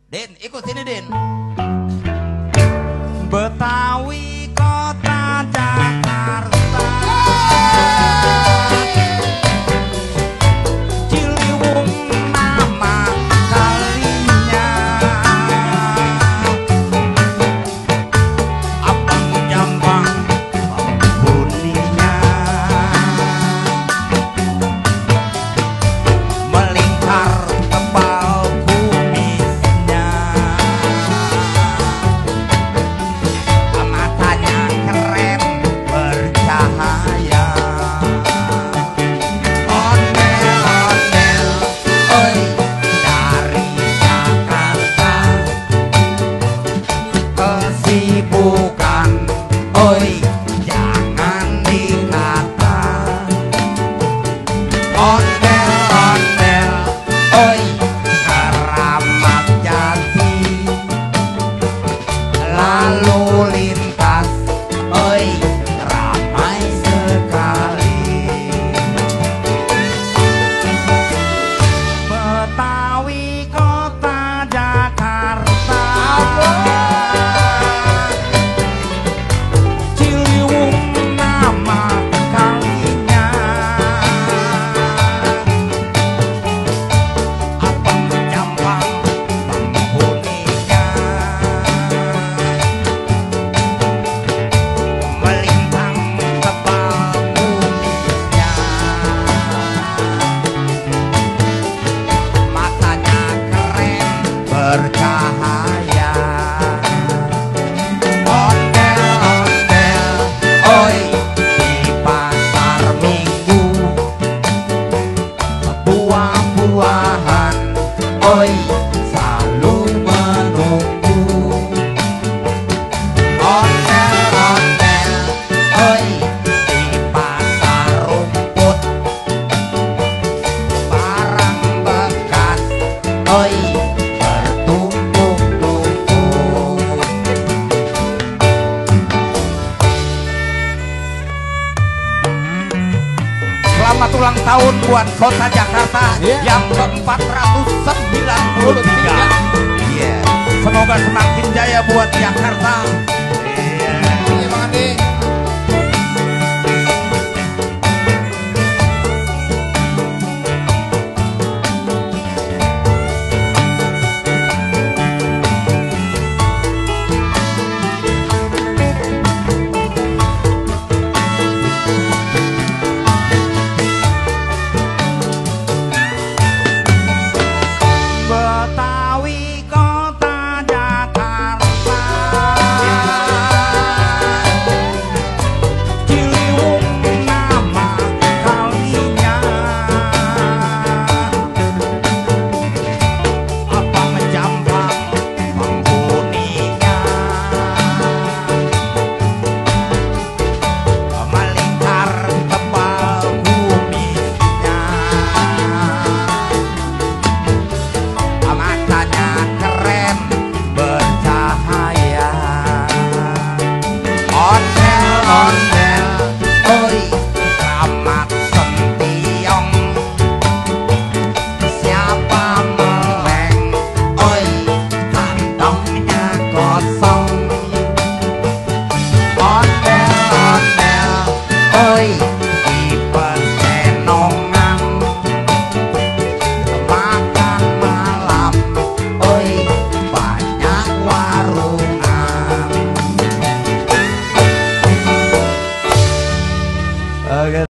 Din, ikut sini Din. Betawi kota Jakarta, Ciliwung nama kalinya, Abang Jambang penghuninya, melingkar tebal kumisnya, matanya keren bercahaya, ondel-ondel, oi dari Jakarta, kesibukan, oi jangan dikata, ondel-ondel, oi keramat jati, lalu lintas, oi ramai sekali. Betawi kota Jakarta, Ciliwung nama kalinya, Abang Jambang penghuninya, melintang tebal kumisnya, matanya keren bercahaya, ondel-ondel, oi di pasar minggu, buah-buahan, oi selalu menunggu, ondel-ondel, oi di pasar rumput, barang bekas, oi bertumpuk-tumpuk. Selamat ulang tahun buat kota Jakarta yang ke-493. Iya. Semoga semakin jaya buat Jakarta.